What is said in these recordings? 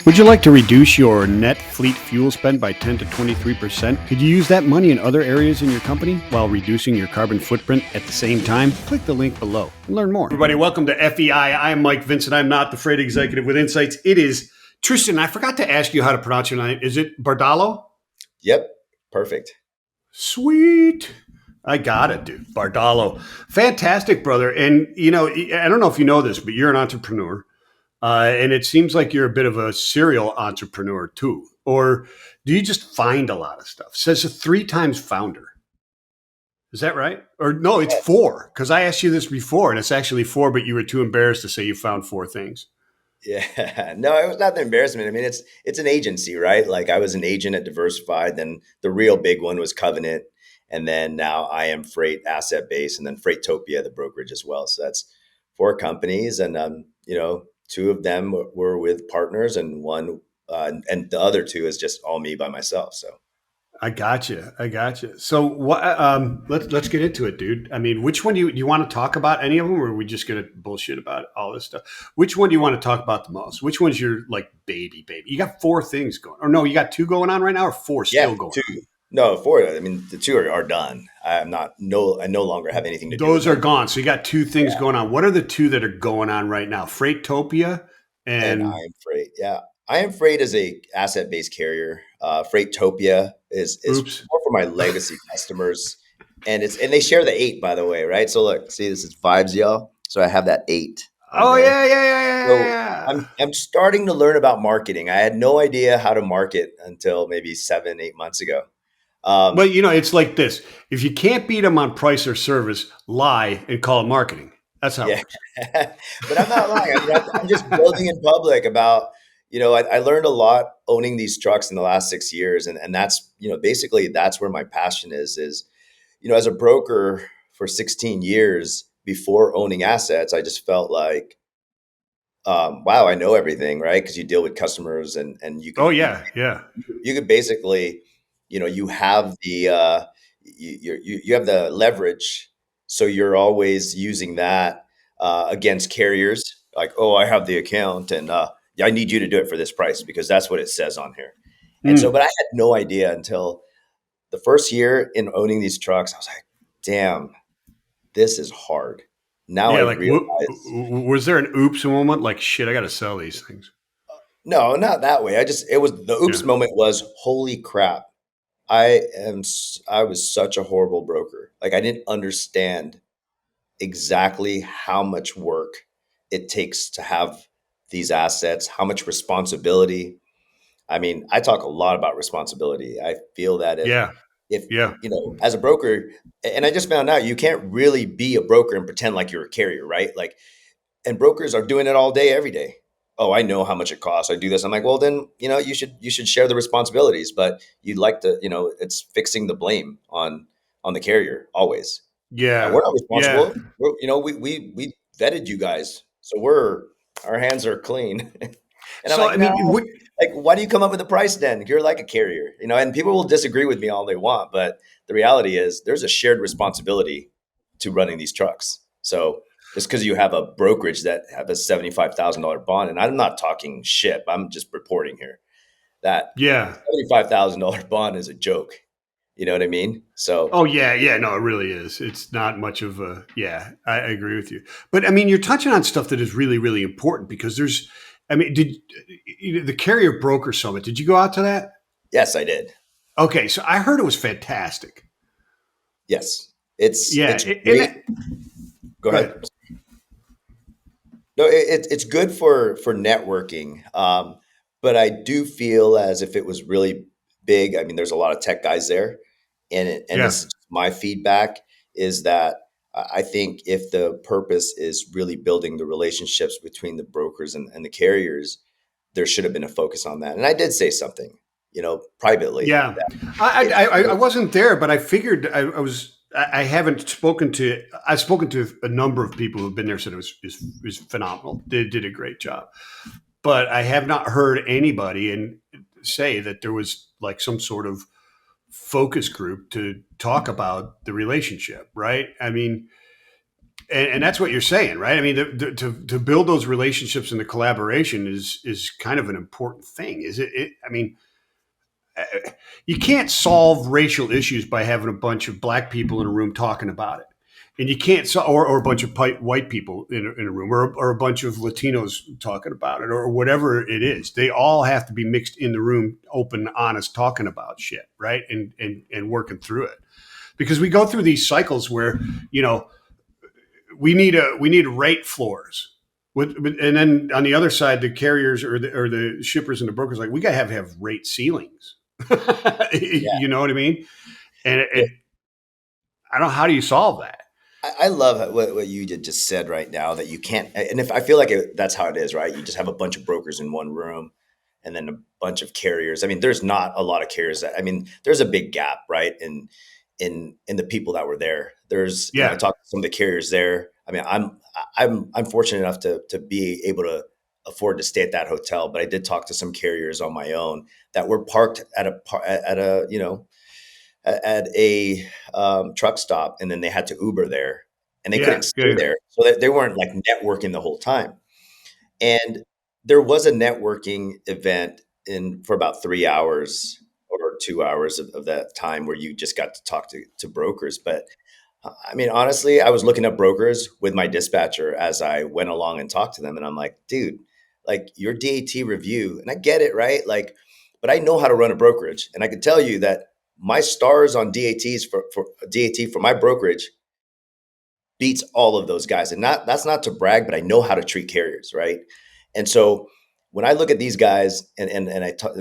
Would you like to reduce your net fleet fuel spend by 10 to 23%? Could you use that money in other areas in your company while reducing your carbon footprint at the same time? Click the link below and learn more. Everybody, welcome to FEI. I'm Mike Vincent. I'm not the freight executive with insights. It is Tristan. I forgot to ask you how to pronounce your name. Is it Bordallo? Yep. Perfect. Sweet. I got it, dude. Bordallo. Fantastic, brother. And, you know, I don't know if you know this, but you're an entrepreneur. And it seems like you're a bit of a serial entrepreneur too. Or do you just find a lot of stuff? It says a 3 times founder. Is that right? Or no, it's 4. Because I asked you this before and it's actually 4, but you were too embarrassed to say you found 4 things. Yeah. No, it was not the embarrassment. I mean, it's an agency, right? Like I was an agent at Diversified. Then the real big one was Covenant. And then now I am Freight Asset Base and then Freightopia, the brokerage as well. So that's 4 companies. And, 2 of them were with partners and one, and the other 2 is just all me by myself. So I got you. So what? Let's get into it, dude. I mean, which one do you want to talk about? Any of them, or are we just gonna bullshit about all this stuff? Which one do you want to talk about the most? Which one's your like baby? You got 4 things going, or no? You got 2 going on right now, or 4 still going? 2. No, 4. I mean, the 2 are done. I no longer have anything to do. Those are gone. So you got 2 things going on. What are the 2 that are going on right now? Freightopia and I Am Freight. Yeah. I Am Freight is a asset-based carrier. Freightopia is more for my legacy customers. And they share the 8, by the way, right? So look, see, this is vibes, y'all. So I have that 8. Oh, there. yeah. So I'm starting to learn about marketing. I had no idea how to market until maybe 7, 8 months ago. But it's like this. If you can't beat them on price or service, lie and call it marketing. That's how it works. But I'm not lying. I mean, I'm just building in public about, I learned a lot owning these trucks in the last 6 years. And that's, basically that's where my passion is, as a broker for 16 years before owning assets, I just felt like, wow, I know everything, right? Because you deal with customers and you can, you could basically, you have the you have the leverage, so you're always using that against carriers. Like, oh, I have the account, and I need you to do it for this price because that's what it says on here. And so, but I had no idea until the first year in owning these trucks. I was like, damn, this is hard. Now I realize. Was there an oops moment? Like, shit, I got to sell these things. No, not that way. It was the oops moment was, holy crap. I was such a horrible broker. Like I didn't understand exactly how much work it takes to have these assets, how much responsibility. I mean, I talk a lot about responsibility. I feel that if as a broker, and I just found out you can't really be a broker and pretend like you're a carrier, right? Like, and brokers are doing it all day, every day. Oh, I know how much it costs. I do this. I'm like, well, then, you should share the responsibilities, but you'd like to, it's fixing the blame on the carrier always. Yeah. We're not responsible. We vetted you guys. So our hands are clean. And so, I'm like, like, why do you come up with a price then? You're like a carrier, and people will disagree with me all they want, but the reality is there's a shared responsibility to running these trucks. So just because you have a brokerage that have a $75,000 bond, and I'm not talking shit, I'm just reporting here that $75,000 bond is a joke. You know what I mean? So no, it really is. It's not much of a I agree with you. But I mean, you're touching on stuff that is really, really important because did the Carrier Broker Summit? Did you go out to that? Yes, I did. Okay, so I heard it was fantastic. Yes, it's great. Go ahead. No, it's good for networking, but I do feel as if it was really big. I mean, there's a lot of tech guys there, and this is my feedback is that I think if the purpose is really building the relationships between the brokers and the carriers, there should have been a focus on that. And I did say something, privately. Yeah, I wasn't there, but I figured I was. I've spoken to a number of people who've been there, said it was phenomenal. They did a great job, but I have not heard anybody say that there was like some sort of focus group to talk about the relationship. Right? I mean, and that's what you're saying, right? I mean, to build those relationships and the collaboration is kind of an important thing. Is it I mean, you can't solve racial issues by having a bunch of black people in a room talking about it. And you can't, or a bunch of white people in a room, or a bunch of Latinos talking about it, or whatever it is. They all have to be mixed in the room, open, honest, talking about shit, right? And working through it. Because we go through these cycles where, we need rate floors. And then on the other side, the carriers or the shippers and the brokers, like, we got to have rate ceilings. Yeah. You know what I mean? And I don't know, how do you solve that? I love what you just said right now, that you can't, and if I feel like that's how it is, right? You just have a bunch of brokers in one room and then a bunch of carriers. I mean, there's not a lot of carriers I mean, there's a big gap, right? In the people that were there. There's, I Yeah. talked to some of the carriers there. I mean, I'm fortunate enough to be able to afford to stay at that hotel, but I did talk to some carriers on my own that were parked at a truck stop, and then they had to Uber there, and they Yeah. couldn't stay Yeah. there, so that they weren't like networking the whole time. And there was a networking event for about 3 hours or 2 hours of that time where you just got to talk to brokers. But I mean, honestly, I was looking up brokers with my dispatcher as I went along and talked to them. And I'm like, dude, like your DAT review, and I get it, right? Like, but I know how to run a brokerage. And I can tell you that my stars on DATs for DAT for my brokerage beats all of those guys. And that's not to brag, but I know how to treat carriers, right? And so when I look at these guys and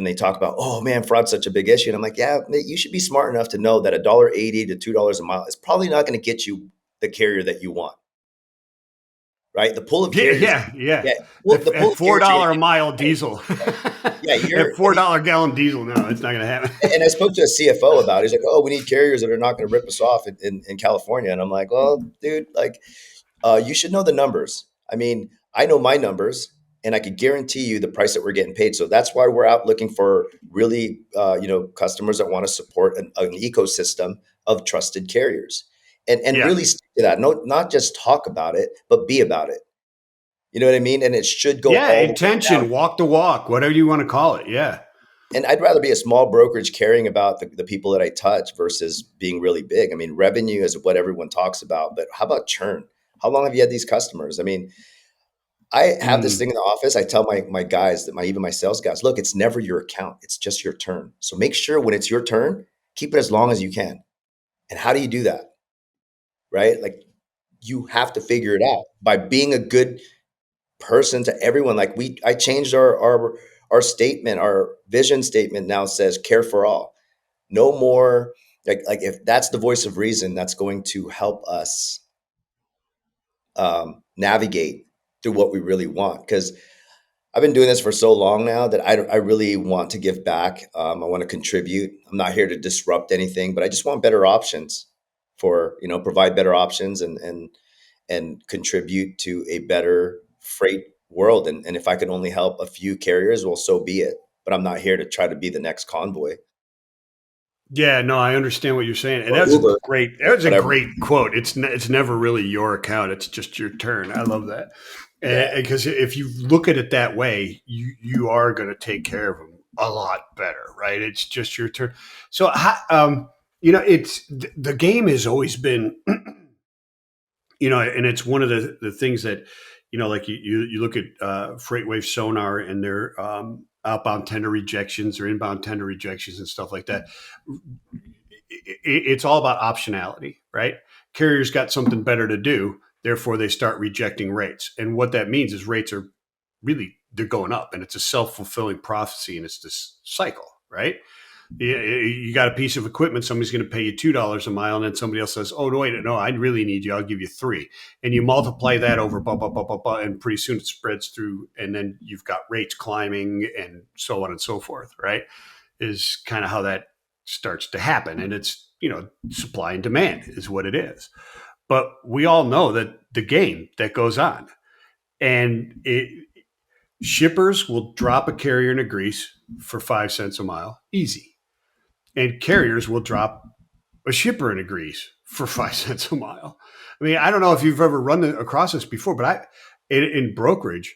they talk about, oh man, fraud's such a big issue, and I'm like, yeah, you should be smart enough to know that $1.80 to $2 a mile is probably not going to get you the carrier that you want, right? The pool of Yeah. carriers, Yeah. Yeah. yeah, well, the pool At of carriers you're $4 a gonna mile get, diesel, yeah, at $4 gallon diesel, no, it's not going to happen. and I spoke to a CFO about it. He's like, oh, we need carriers that are not going to rip us off in California, and I'm like, well, dude, like, you should know the numbers. I mean, I know my numbers, and I could guarantee you the price that we're getting paid. So that's why we're out looking for really, customers that want to support an ecosystem of trusted carriers, and Yeah. really stick to that. No, not just talk about it, but be about it. You know what I mean? And it should go Yeah. all the way down. Intention, walk the walk, whatever you want to call it. Yeah. And I'd rather be a small brokerage caring about the people that I touch versus being really big. I mean, revenue is what everyone talks about, but how about churn? How long have you had these customers? I mean, I have this Mm. thing in the office. I tell my guys, that even my sales guys, look, it's never your account. It's just your turn. So make sure when it's your turn, keep it as long as you can. And how do you do that? Right? Like, you have to figure it out by being a good person to everyone. Like, I changed our statement, our vision statement now says care for all. No more, like if that's the voice of reason, that's going to help us navigate through what we really want. Because I've been doing this for so long now that I really want to give back. I want to contribute. I'm not here to disrupt anything, but I just want better options provide better options and contribute to a better freight world. And if I can only help a few carriers, well, so be it. But I'm not here to try to be the next Convoy Yeah, no, I understand what you're saying, and or Uber that or was a whatever. great quote. It's never really your account; it's just your turn. I love that, Yeah. because if you look at it that way, you are going to take care of them a lot better, right? It's just your turn. So, it's the game has always been, and it's one of the things that, like you look at FreightWave sonar and their outbound tender rejections or inbound tender rejections and stuff like that. It's all about optionality, right? Carriers got something better to do, therefore they start rejecting rates. And what that means is rates are they're going up, and it's a self-fulfilling prophecy, and it's this cycle, right? You got a piece of equipment, somebody's going to pay you $2 a mile, and then somebody else says, oh, wait, no, I really need you, I'll give you 3. And you multiply that over blah, blah, blah, blah, blah, and pretty soon it spreads through, and then you've got rates climbing and so on and so forth, right? Is kind of how that starts to happen. And it's, supply and demand is what it is. But we all know that the game that goes on, and shippers will drop a carrier in a grease for 5 cents a mile, easy. And carriers will drop A shipper agrees for 5 cents a mile. I mean, I don't know if you've ever run across this before, but in brokerage,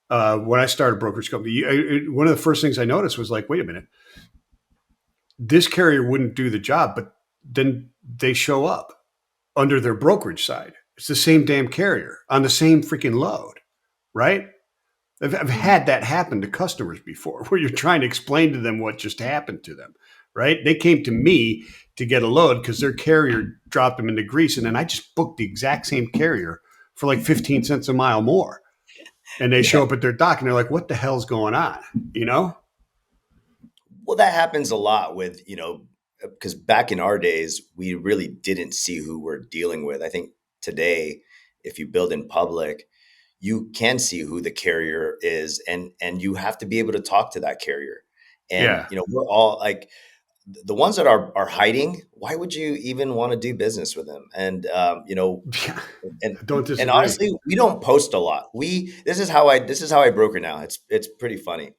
when I started a brokerage company, one of the first things I noticed was like, wait a minute, this carrier wouldn't do the job, but then they show up under their brokerage side. It's the same damn carrier on the same freaking load, right? I've had that happen to customers before where you're trying to explain to them what just happened to them, right? They came to me to get a load because their carrier dropped them into Greece. And then I just booked the exact same carrier for like 15 cents a mile more. And they show up at their dock and they're like, what the hell's going on? You know? Well, that happens a lot with, because back in our days, we really didn't see who we're dealing with. I think today, if you build in public, you can see who the carrier is, and you have to be able to talk to that carrier. And we're all like the ones that are hiding. Why would you even want to do business with them? And and Don't disagree. and honestly, we don't post a lot. This is how I broker now. It's pretty funny.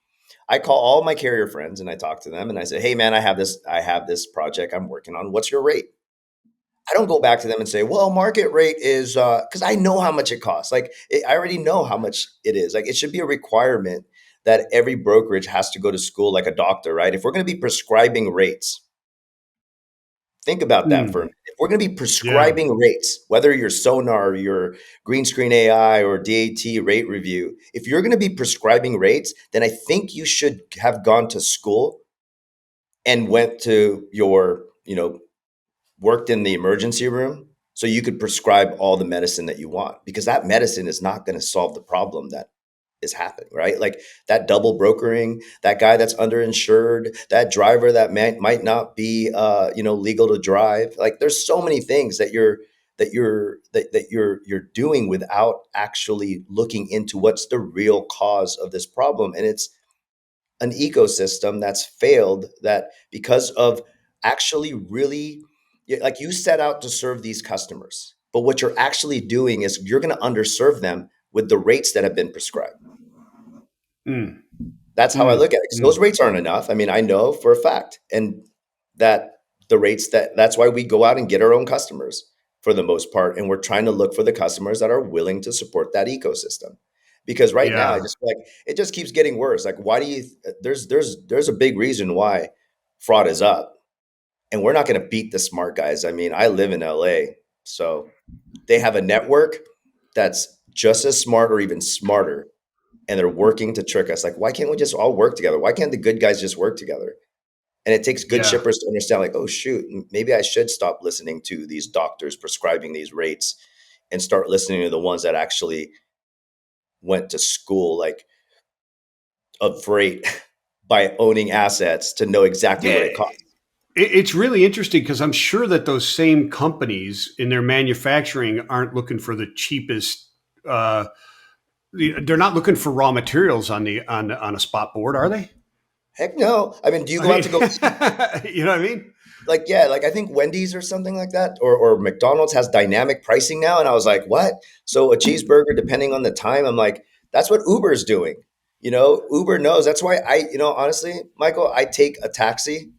I call all my carrier friends and I talk to them and I say, hey man, I have this project I'm working on. What's your rate? I don't go back to them and say, well, market rate is, because I know how much it costs. I already know how much it is. Like, it should be a requirement that every brokerage has to go to school like a doctor, right? If we're going to be prescribing rates, think about that for a minute. If we're going to be prescribing rates, whether you're Sonar, or your Green Screen AI or DAT rate review, if you're going to be prescribing rates, then I think you should have gone to school and went to your, worked in the emergency room so you could prescribe all the medicine that you want, because that medicine is not going to solve the problem that is happening, right? Like that double brokering, that guy that's underinsured, that driver that might not be, legal to drive. Like there's so many things that you're doing without actually looking into what's the real cause of this problem. And it's an ecosystem that's failed, that because of actually really, like, you set out to serve these customers, but what you're actually doing is you're going to underserve them with the rates that have been prescribed. That's how I look at it. Because those rates aren't enough. I mean, I know for a fact, and that the rates that's why we go out and get our own customers for the most part. And we're trying to look for the customers that are willing to support that ecosystem. Because right now, I just feel like it just keeps getting worse. Like, why do there's a big reason why fraud is up. And we're not going to beat the smart guys. I mean, I live in LA, so they have a network that's just as smart or even smarter, and they're working to trick us. Like, why can't we just all work together? Why can't the good guys just work together? And it takes good shippers to understand, like, oh, shoot, maybe I should stop listening to these doctors prescribing these rates and start listening to the ones that actually went to school, like, of freight by owning assets to know exactly what it costs. It's really interesting because I'm sure that those same companies in their manufacturing aren't looking for the cheapest. They're not looking for raw materials on a spot board, are they? Heck no. I mean, do you go out to go eat? You know what I mean? Like, yeah, like I think Wendy's or something like that, or McDonald's has dynamic pricing now. And I was like, what? So a cheeseburger, depending on the time, I'm like, that's what Uber's doing. Uber knows. That's why honestly, Michael, I take a taxi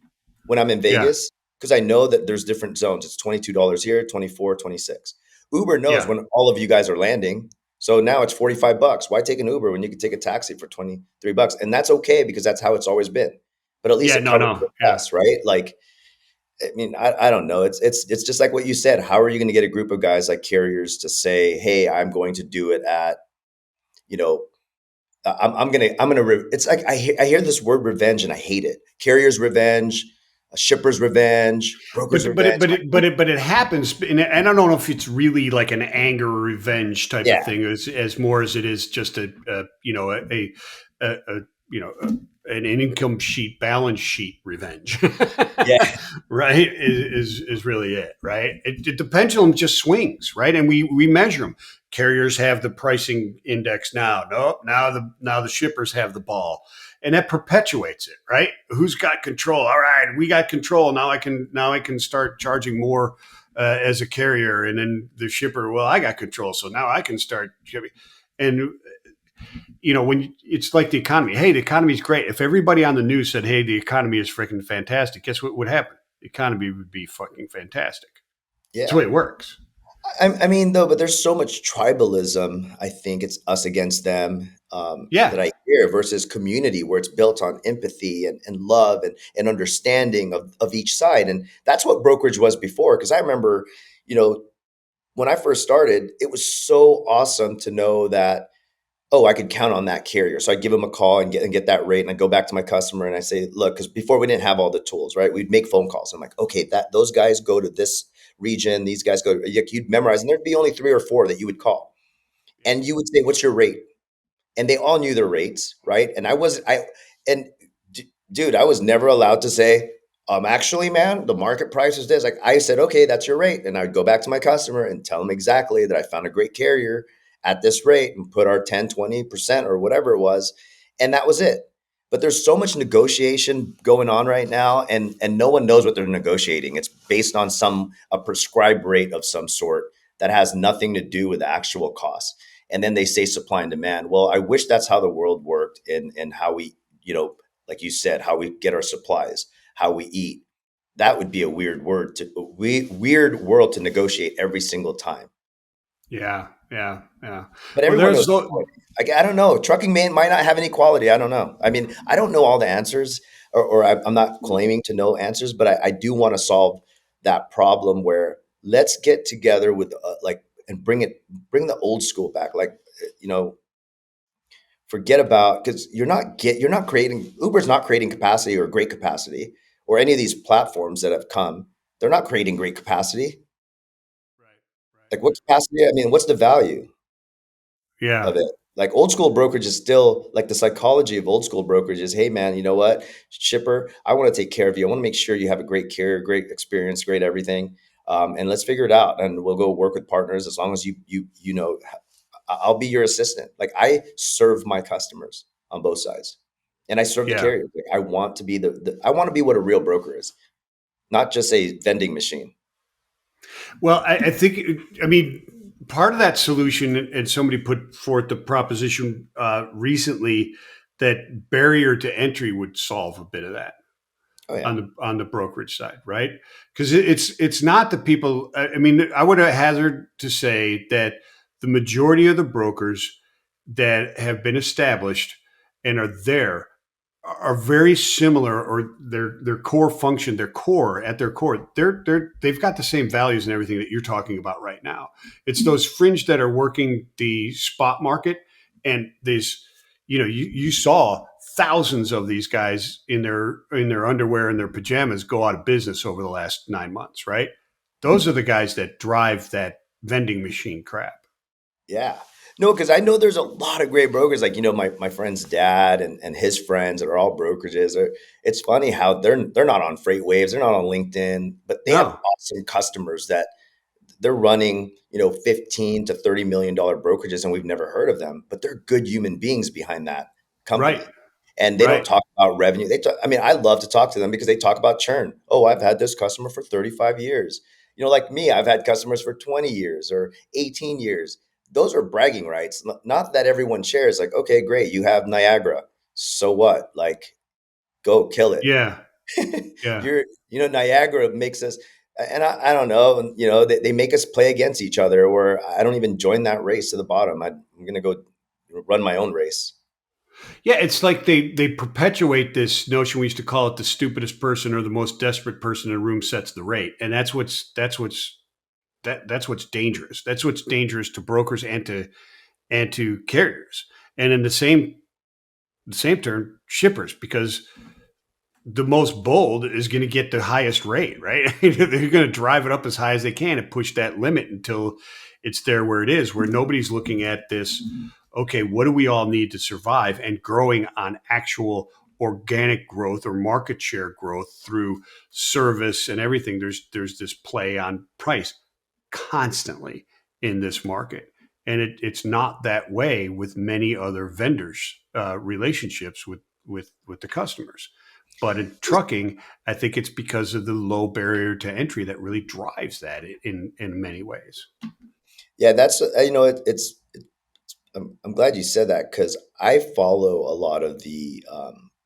when I'm in Vegas, because I know that there's different zones. It's $22 here, 24, 26. Uber knows when all of you guys are landing. So now it's $45. Why take an Uber when you can take a taxi for $23? And that's okay, because that's how it's always been. But at least it covers the cost, right? Like, I mean, I don't know. It's just like what you said. How are you going to get a group of guys like carriers to say, hey, I'm going to do it at, it's like, I hear this word revenge and I hate it. Carrier's revenge, a shipper's revenge, broker's revenge. But it happens, and I don't know if it's really like an anger or revenge type of thing, as more as it is just an income sheet, balance sheet revenge. Right, is really it, right? The pendulum just swings, right? And we measure them. Carriers have the pricing index now. No, now the shippers have the ball. And that perpetuates it, right? Who's got control? All right, we got control. Now I can start charging more as a carrier, and then the shipper. Well, I got control, so now I can start shipping. And when it's like the economy. Hey, the economy is great. If everybody on the news said, "Hey, the economy is freaking fantastic," guess what would happen? the economy would be fucking fantastic. That's the Yeah. way it works. I mean, though, but there's so much tribalism. I think it's us against them, that Yeah. I hear versus community where it's built on empathy and love and understanding of each side. And that's what brokerage was before. Because I remember, you know, when I first started, it was so awesome to know that, oh, I could count on that carrier. So I give them a call and get that rate. And I go back to my customer and I say, look, because before we didn't have all the tools, right? We'd make phone calls. I'm like, okay, that those guys go to this region, these guys go, you'd memorize, and there'd be only 3 or 4 that you would call. And you would say, what's your rate? And they all knew their rates, right? And I was, and dude, I was never allowed to say, actually, man, the market price is this. Like I said, okay, that's your rate. And I would go back to my customer and tell them exactly that I found a great carrier at this rate and put our 10, 20% or whatever it was. And that was it. But there's so much negotiation going on right now, and no one knows what they're negotiating. It's based on a prescribed rate of some sort that has nothing to do with the actual cost. And then they say supply and demand. Well, I wish that's how the world worked, and how we, like you said, how we get our supplies, how we eat. That would be a weird world to negotiate every single time. Yeah. Yeah. Yeah. But Well, everyone there's knows no, quality. I don't know. Trucking might not have any quality. I don't know. I mean, I don't know all the answers, or I'm not claiming to know answers, but I do want to solve that problem where let's get together with and bring the old school back. Like, you know, forget about, because you're not creating, Uber's not creating capacity or great capacity, or any of these platforms that have come. They're not creating great capacity. right. Like what capacity? I mean, what's the value of Yeah. it? Like old school brokerage is still like the psychology of old school brokerage is, hey man, you know what, shipper, I want to take care of you. I want to make sure you have a great carrier, great experience, great everything, and let's figure it out. And we'll go work with partners as long as I'll be your assistant. Like I serve my customers on both sides, and I serve the Yeah. carrier. Like, I want to be I want to be what a real broker is, not just a vending machine. Well, I think, I mean, part of that solution, and somebody put forth the proposition recently that barrier to entry would solve a bit of that Oh yeah, on the brokerage side, right? Because it's not the people. I mean, I would hazard to say that the majority of the brokers that have been established and are there are very similar, or their core function, their core at their core, they've got the same values and everything that you're talking about right now. It's those fringe that are working the spot market, and these, you saw thousands of these guys in their underwear and their pajamas go out of business over the last 9 months, right? Those are the guys that drive that vending machine crap. yeah. No, because I know there's a lot of great brokers. Like my friend's dad and his friends that are all brokerages. It's funny how they're not on Freight Waves, they're not on LinkedIn, but they have No, awesome customers that they're running, 15 to $30 million brokerages, and we've never heard of them, but they're good human beings behind that right, company. And they don't right. talk about revenue. I mean, I love to talk to them because they talk about churn. Oh, I've had this customer for 35 years. Like me, I've had customers for 20 years or 18 years. Those are bragging rights. Not that everyone shares. Like, okay, great, you have Niagara. So what? Like, go kill it. Yeah, yeah. Niagara makes us, and I don't know, and, they make us play against each other, where I don't even join that race to the bottom. I'm going to go run my own race. Yeah, it's like they perpetuate this notion. We used to call it the stupidest person or the most desperate person in a room sets the rate, and that's what's dangerous. That's what's dangerous to brokers and to carriers, and in the same turn, shippers, because the most bold is going to get the highest rate, right? They're going to drive it up as high as they can and push that limit until it's there where it is, where nobody's looking at this. Okay, what do we all need to survive, and growing on actual organic growth or market share growth through service and everything. There's this play on price constantly in this market. And it's not that way with many other vendors' relationships with the customers. But in trucking, I think it's because of the low barrier to entry that really drives that in many ways. Yeah, that's I'm glad you said that, because I follow a lot of the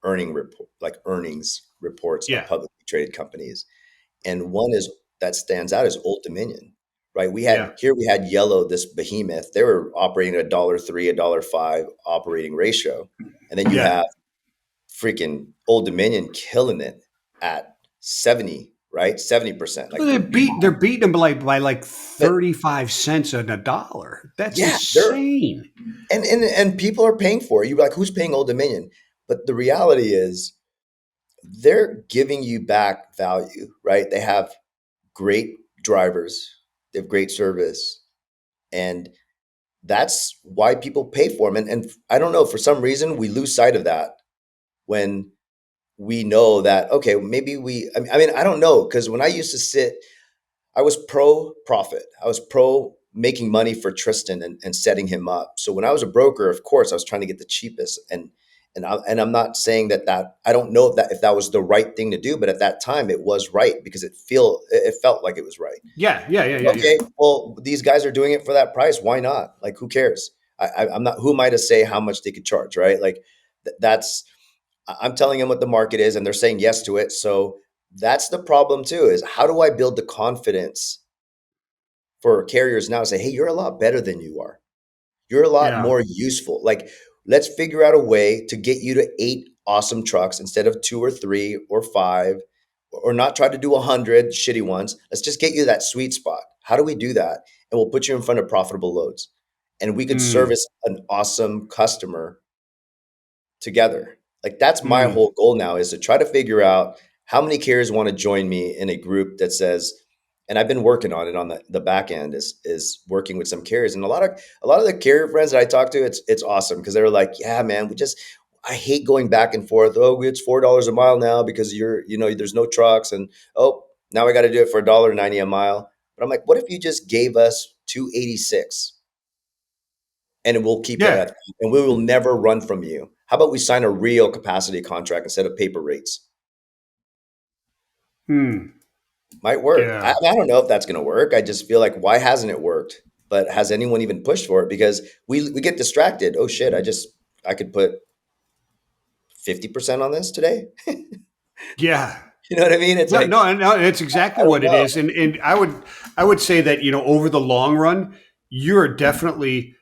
earnings reports of Yeah, publicly traded companies, And one is that stands out is Old Dominion, right? Yeah. We had Yellow, this behemoth. They were operating at $1.03, $1.05 operating ratio. And then you Yeah. have freaking Old Dominion killing it at 70, right? 70%. Like They're beating them by like but 35 cents on a dollar. That's yeah, they're insane. and people are paying for it. You're like, who's paying Old Dominion? But the reality is they're giving you back value, right? They have great drivers, they have great service, and that's why people pay for them. And I don't know, for some reason, we lose sight of that when we know that, okay, maybe I mean, I don't know, because when I used to sit, I was pro profit. I was pro making money for Tristan and setting him up. So when I was a broker, of course, I was trying to get the cheapest. And I'm not saying that I don't know if that was the right thing to do, but at that time it was right because it felt like it was right. Yeah. Yeah. Yeah. Yeah. Yeah. Okay, well, these guys are doing it for that price. Why not? Like, who cares? I'm not. Who am I to say how much they could charge? Right? Like, that's. I'm telling them what the market is, and they're saying yes to it. So that's the problem too. Is how do I build the confidence for carriers now to say, hey, you're a lot better than you are. You're a lot Yeah. more useful. Like, let's figure out a way to get you to 8 awesome trucks instead of 2 or 3 or 5, or not try to do 100 shitty ones. Let's just get you that sweet spot. How do we do that? And we'll put you in front of profitable loads. And we could Mm, service an awesome customer together. Like, that's my mm. whole goal now, is to try to figure out how many carriers want to join me in a group that says, and I've been working on it on the back end, is working with some carriers. And a lot of the carrier friends that I talk to, it's awesome because they're like, yeah, man, I hate going back and forth. Oh, it's $4 a mile now because there's no trucks, and oh, now I got to do it for $1.90 a mile. But I'm like, what if you just gave us 286 and we'll keep it Yeah. at, and we will never run from you? How about we sign a real capacity contract instead of paper rates? Hmm. Might work. Yeah. I don't know if that's going to work. I just feel like, why hasn't it worked? But has anyone even pushed for it? Because we get distracted. Oh shit! I could put 50% on this today. Yeah. You know what I mean? It's No, like, no, no, it's exactly I don't what it know. is. And I would say that, over the long run, you're definitely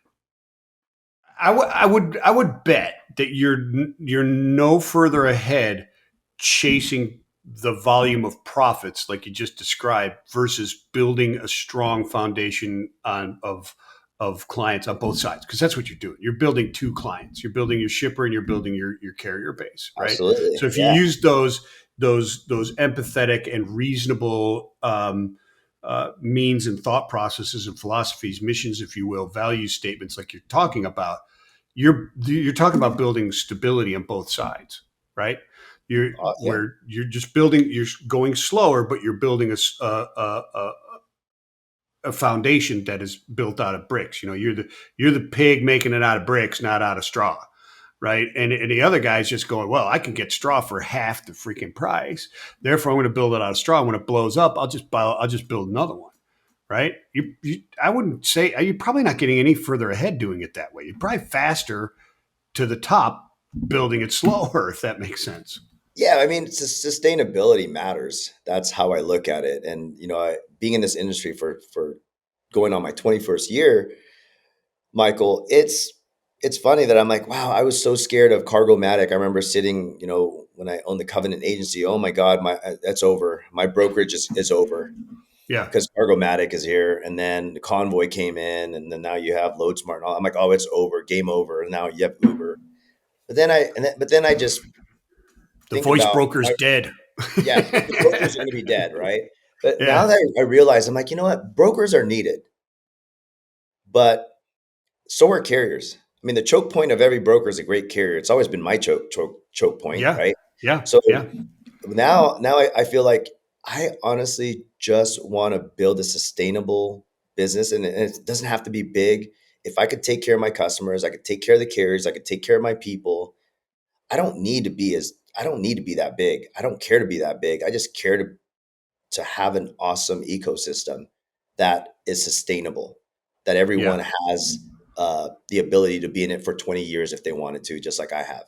I would bet that you're no further ahead chasing the volume of profits like you just described versus building a strong foundation of clients on both sides, because that's what you're doing. You're building two clients. You're building your shipper and you're building your carrier base, right? Absolutely, So if you yeah. use those empathetic and reasonable means and thought processes and philosophies, missions, if you will, value statements, like you're talking about, you're talking about building stability on both sides, right? You're Yeah, where you're just building, you're going slower, but you're building a foundation that is built out of bricks. You're the pig making it out of bricks, not out of straw, right? And the other guy's just going, well, I can get straw for half the freaking price. Therefore, I'm going to build it out of straw. When it blows up, I'll just build another one, right? I wouldn't say you're probably not getting any further ahead doing it that way. You're probably faster to the top, building it slower, if that makes sense. yeah. I mean, sustainability matters. That's how I look at it. And being in this industry for going on my 21st year, Michael, it's funny that I'm like, wow, I was so scared of Cargomatic. I remember sitting, when I owned the Covenant agency. Oh my God, that's over. My brokerage is over Yeah. because Cargomatic is here, and then the Convoy came in, and then now you have LoadSmart. And all. I'm like, oh, it's over, game over. And now you have Uber. But then I just The think voice about broker's dead. yeah, the brokers are going to be dead, right? But now Yeah. that I realize, I'm like, you know what, brokers are needed, but so are carriers. I mean, the choke point of every broker is a great carrier. It's always been my choke point, Yeah. right? Yeah. So Yeah. now I feel like I honestly just want to build a sustainable business, and it doesn't have to be big. If I could take care of my customers, I could take care of the carriers, I could take care of my people. I don't need to be that big. I don't care to be that big. I just care to have an awesome ecosystem that is sustainable, that Yeah. everyone has the ability to be in it for 20 years if they wanted to, just like I have.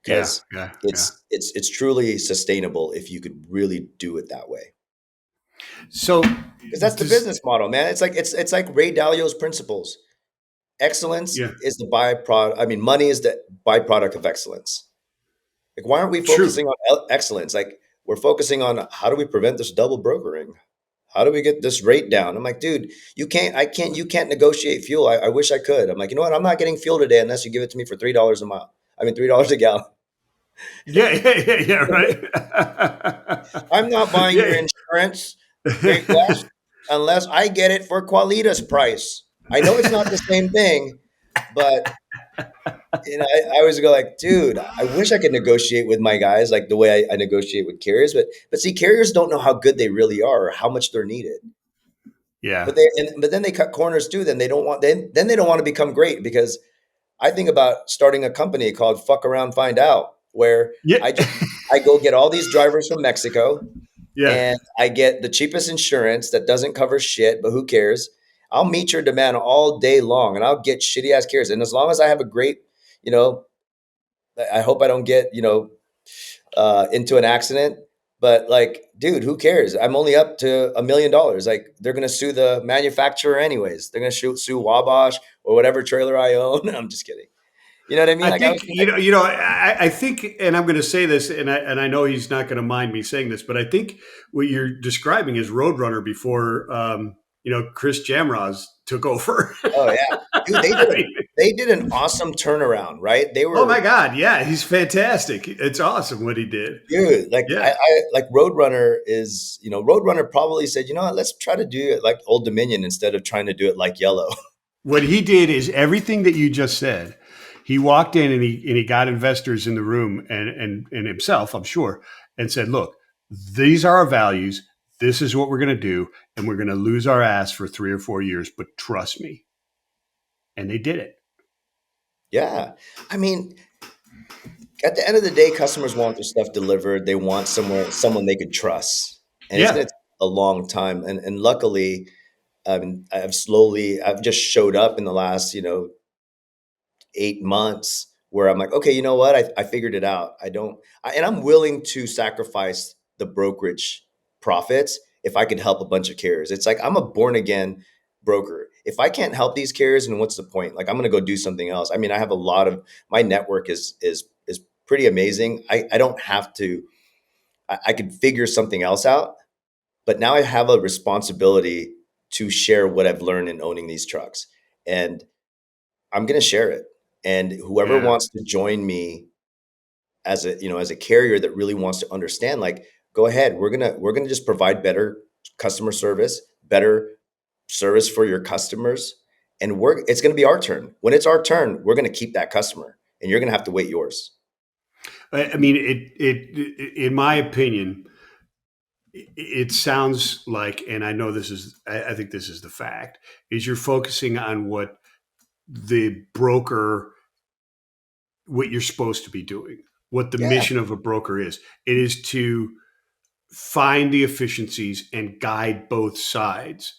Yeah. Because Yeah. Yeah. it's truly sustainable if you could really do it that way. So, because that's the does, business model, man. It's like Ray Dalio's principles. Excellence yeah, is the byproduct. I mean, money is the byproduct of excellence. Like, why aren't we true. focusing on excellence? Like, we're focusing on how do we prevent this double brokering? How do we get this rate down? I'm like, dude, you can't negotiate fuel. I wish I could. I'm like, you know what? I'm not getting fuel today unless you give it to me for $3 a mile. I mean, $3 a gallon. Yeah, yeah, right. I'm not buying your Yeah. insurance, Great West, unless I get it for Qualita's price. I know it's not the same thing, but I always go like, dude, I wish I could negotiate with my guys like the way I negotiate with carriers, but see, carriers don't know how good they really are or how much they're needed. Yeah. But then they cut corners too. Then they don't want to become great because I think about starting a company called Fuck Around Find Out, where Yeah. I just I go get all these drivers from Mexico Yeah. and I get the cheapest insurance that doesn't cover shit, but who cares? I'll meet your demand all day long and I'll get shitty ass carriers. And as long as I have a great, you know, I hope I don't get, into an accident. But like, dude, who cares? I'm only up to $1 million. Like, they're gonna sue the manufacturer anyways. They're gonna sue Wabash or whatever trailer I own. I'm just kidding. You know what I mean? I Like, I think was like, I think, and I'm going to say this, and I know he's not going to mind me saying this, but I think what you're describing is Roadrunner before Chris Jamroz took over. oh yeah, dude, I mean, they did an awesome turnaround, right? They oh my were God, yeah, he's fantastic. It's awesome what he did. dude, like Yeah, I like Roadrunner is, Roadrunner probably said, you know what, let's try to do it like Old Dominion instead of trying to do it like Yellow. what he did is everything that you just said. He walked in and he got investors in the room and himself, I'm sure, and said, "Look, these are our values. This is what we're going to do, and we're going to lose our ass for 3 or 4 years, but trust me." And they did it. Yeah. I mean, at the end of the day, customers want their stuff delivered. They want someone they could trust. And it's Yeah. gonna take a long time. And luckily, I've just showed up in the last, 8 months where I'm like, okay, you know what? I figured it out. And I'm willing to sacrifice the brokerage profits if I could help a bunch of carriers. It's like I'm a born again broker. If I can't help these carriers, then what's the point? Like, I'm going to go do something else. I mean, I have a lot of my network is pretty amazing. I don't have to. I could figure something else out, but now I have a responsibility to share what I've learned in owning these trucks, and I'm going to share it. And whoever Yeah. wants to join me as a carrier that really wants to understand, like, go ahead. We're gonna just provide better customer service, better service for your customers, and it's gonna be our turn. When it's our turn, we're gonna keep that customer, and you're gonna have to wait yours. I mean, in my opinion, it sounds like, and I know this is, I think this is the fact, is you're focusing on the broker, what you're supposed to be doing, what the Yeah, mission of a broker is. It is to find the efficiencies and guide both sides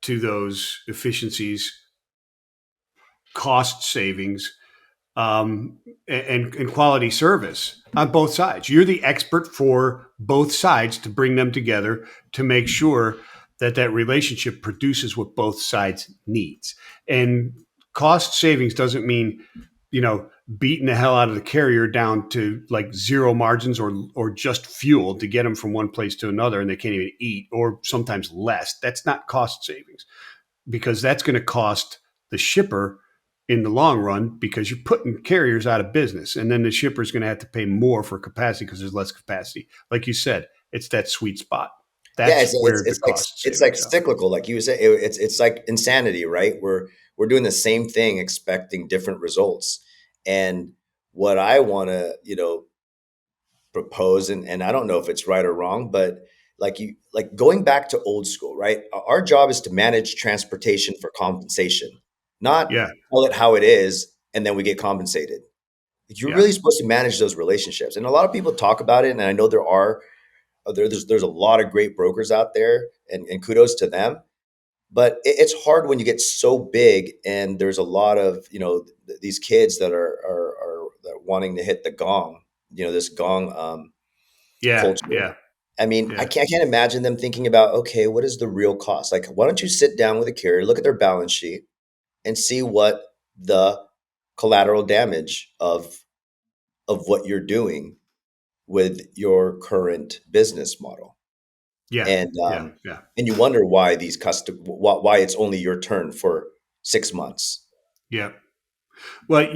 to those efficiencies, cost savings, and quality service on both sides. You're the expert for both sides to bring them together to make sure that that relationship produces what both sides needs. And cost savings doesn't mean, beating the hell out of the carrier down to like zero margins or just fuel to get them from one place to another and they can't even eat, or sometimes less. That's not cost savings, because that's going to cost the shipper in the long run, because you're putting carriers out of business, and then the shipper is going to have to pay more for capacity because there's less capacity. Like you said, it's that sweet spot. yeah. That's where the cost It's like savings are. cyclical, like you said. It's like insanity, right? We're doing the same thing, expecting different results. And what I want to propose, and I don't know if it's right or wrong, but like going back to old school, right? Our job is to manage transportation for compensation, not Yeah, tell it how it is and then we get compensated. You're yeah. really supposed to manage those relationships. And a lot of people talk about it, and I know there's a lot of great brokers out there, and kudos to them. But it's hard when you get so big and there's a lot of these kids that are that wanting to hit the gong, this gong Yeah, culture. yeah. I mean, Yeah. I can't imagine them thinking about, okay, what is the real cost? Like, why don't you sit down with a carrier, look at their balance sheet, and see what the collateral damage of what you're doing with your current business model, Yeah. and Yeah. Yeah. and you wonder why why it's only your turn for 6 months. Yeah. Well,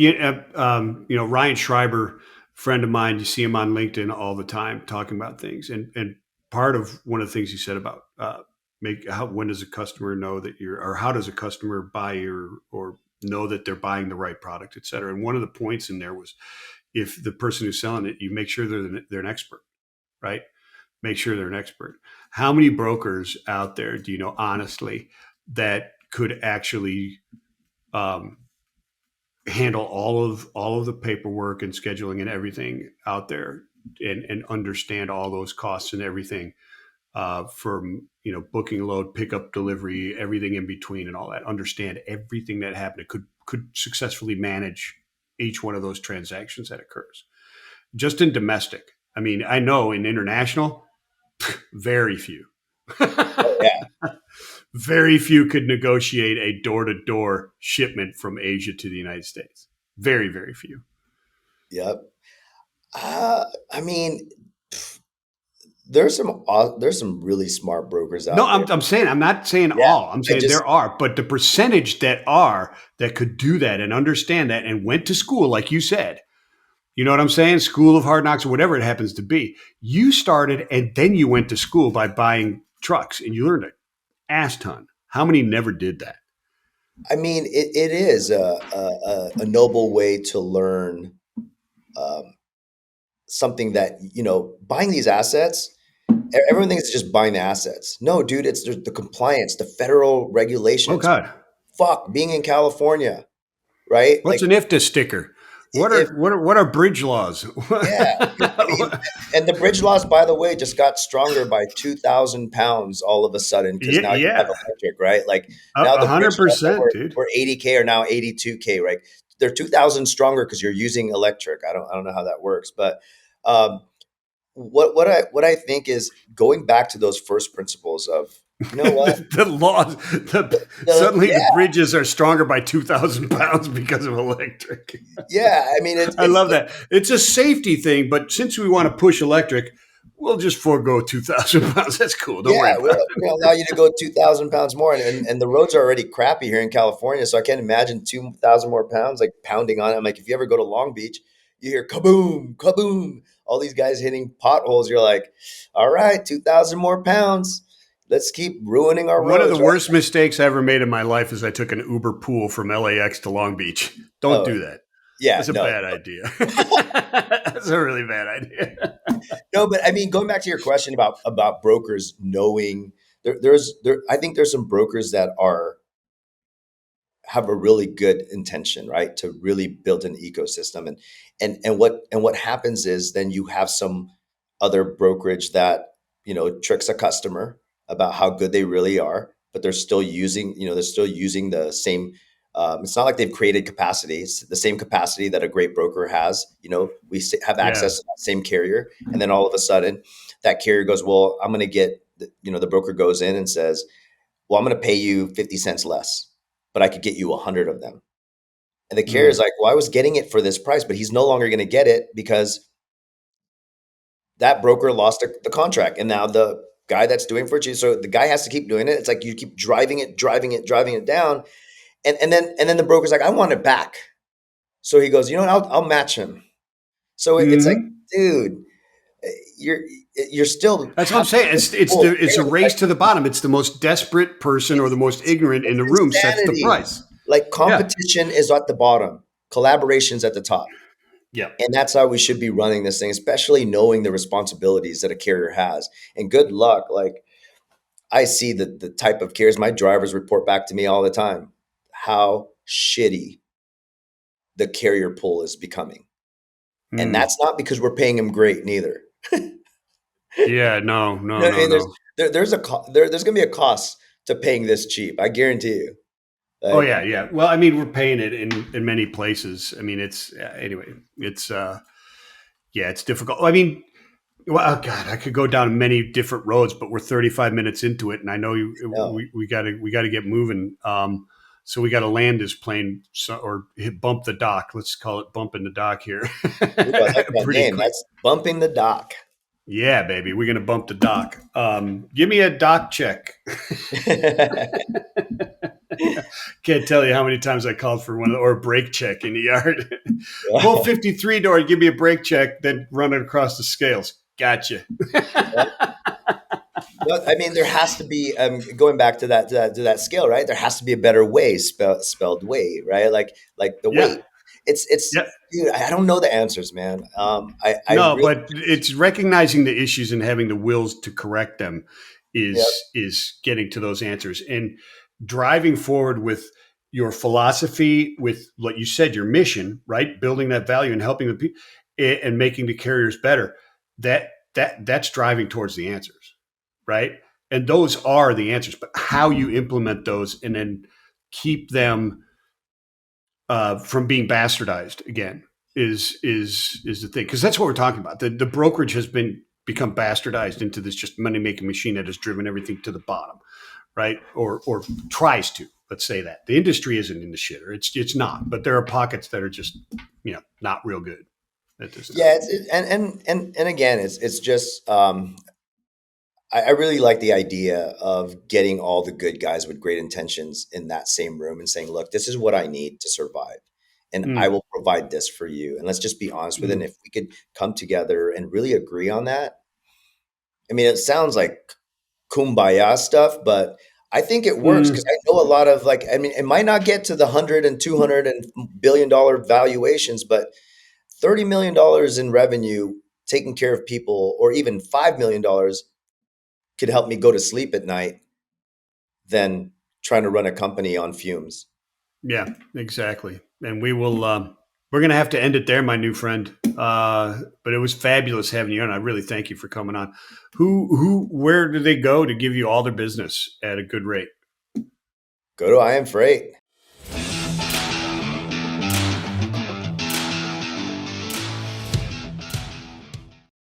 Ryan Schreiber, friend of mine, you see him on LinkedIn all the time talking about things. And part of one of the things he said about when does a customer know that or how does a customer buy or know that they're buying the right product, et cetera. And one of the points in there was if the person who's selling it, you make sure they're an expert, right? Make sure they're an expert. How many brokers out there do you know honestly that could actually um, handle all of the paperwork and scheduling and everything out there and understand all those costs and everything from booking load, pickup, delivery, everything in between and all that. Understand everything that happened. It could successfully manage each one of those transactions that occurs. Just in domestic. I mean, I know in international, very few. Oh yeah, Very few could negotiate a door-to-door shipment from Asia to the United States. Very, very few. yep. I mean, there's some really smart brokers No, out there. I'm not saying Yeah, all. I'm I saying just there are, but the percentage that could do that and understand that and went to school, like you said, you know what I'm saying? School of hard knocks or whatever it happens to be. You started and then you went to school by buying trucks and you learned an ass ton. How many never did that? I mean, it is a noble way to learn um, something that, buying these assets. Everyone thinks it's just buying the assets. No, dude, it's the compliance, the federal Oh regulations. God. Fuck, being in California, right? What's Like, an IFTA sticker? if What are bridge laws? yeah, I mean, and the bridge laws, by the way, just got stronger by 2,000 pounds all of a sudden because Yeah, now you have yeah. electric, right? Like now A the hundred bridge laws that percent, dude. were 80K are now 82K, right? They're 2,000 stronger because you're using electric. I don't know how that works, but um, what I think is going back to those first principles of, you know what, The laws, suddenly the yeah, bridges are stronger by 2,000 pounds because of electric. yeah. I mean, I love that. It's a safety thing, but since we want to push electric, we'll just forego 2,000 pounds. That's cool. Don't worry yeah, about it. we'll allow you to go 2,000 pounds more, and the roads are already crappy here in California, so I can't imagine 2,000 more pounds like pounding on it. I'm like, if you ever go to Long Beach, you hear kaboom, kaboom, all these guys hitting potholes. You're like, all right, 2,000 more pounds. Let's keep ruining our One of the roads, right? worst mistakes I ever made in my life is I took an Uber pool from LAX to Long Beach. Don't Oh, do that. yeah, That's a no, bad idea. That's a really bad idea. no, but I mean, going back to your question about brokers knowing, I think there's some brokers that have a really good intention, right? To really build an ecosystem. And what happens is then you have some other brokerage that, tricks a customer about how good they really are, but they're still using the same. It's not like they've created capacity. It's the same capacity that a great broker has. Have Yeah. access to that same carrier, and then all of a sudden, that carrier goes, "Well, I'm going to get." The broker goes in and says, "Well, I'm going to pay you 50 cents less, but I could get you 100 of them." And the carrier is Mm. like, "Well, I was getting it for this price," but he's no longer going to get it because that broker lost the contract. And now the guy that's doing it for you, so the guy has to keep doing it. It's like you keep driving it down. And then the broker's like, "I want it back." So he goes, "You know what? I'll match him." So it's like, Hmm. dude, you're you're still That's what I'm half saying. It's a race like, to the bottom. It's the most desperate person or the most ignorant in it's the room sets the insanity. price. Like Yeah. competition is at the bottom, collaboration's at the top. Yeah. And that's how we should be running this thing, especially knowing the responsibilities that a carrier has. And good luck. Like I see the type of carriers, my drivers report back to me all the time how shitty the carrier pool is becoming. And Mm. that's not because we're paying them great, neither. Yeah. No. You know No. what I No. mean? No. There's going to be a cost to paying this cheap. I guarantee you. Oh Like, yeah. Yeah. Well, I mean, we're paying it in many places. I mean, it's anyway. It's yeah. It's difficult. I mean, Well, oh God, I could go down many different roads, but we're 35 minutes into it, and I know No. we gotta get moving. So we got to land this plane, or bump the dock. Let's call it bumping the dock here. Ooh, I like that Pretty name. quick. That's bumping the dock. Yeah, baby, we're gonna bump the dock. Give me a dock check. Can't tell you how many times I called for one, or a brake check in the yard. Pull 53 door, give me a brake check, then run it across the scales. Gotcha. Well, I mean, there has to be going back to that scale, right? There has to be a better way, spelled way, right? Like the Yeah. weight. It's Yeah. dude. I don't know the answers, man. I No, really, but it's recognizing the issues and having the wills to correct them yeah. is getting to those answers, and driving forward with your philosophy, with what you said, your mission, right? Building that value and helping the people and making the carriers better. That's driving towards the answers, right? And those are the answers, but how you implement those and then keep them from being bastardized again is the thing, because that's what we're talking about. The brokerage has become bastardized into this just money making machine that has driven everything to the bottom, right? Or tries to. Let's say that the industry isn't in the shitter. It's not, but there are pockets that are just not real good at this time. Yeah, and again, it's just I really like the idea of getting all the good guys with great intentions in that same room and saying, look, this is what I need to survive. And I Mm, will provide this for you. And let's just be honest with it. And mm, if we could come together and really agree on that, I mean, it sounds like kumbaya stuff, but I think it works because mm. I know a lot of like, I mean, it might not get to the 100 and 200 and billion dollar valuations, but $30 million in revenue taking care of people, or even $5 million could help me go to sleep at night than trying to run a company on fumes. Yeah, exactly. And we will. We're going to have to end it there, my new friend. But it was fabulous having you on. I really thank you for coming on. Where do they go to give you all their business at a good rate? Go to I Am Freight.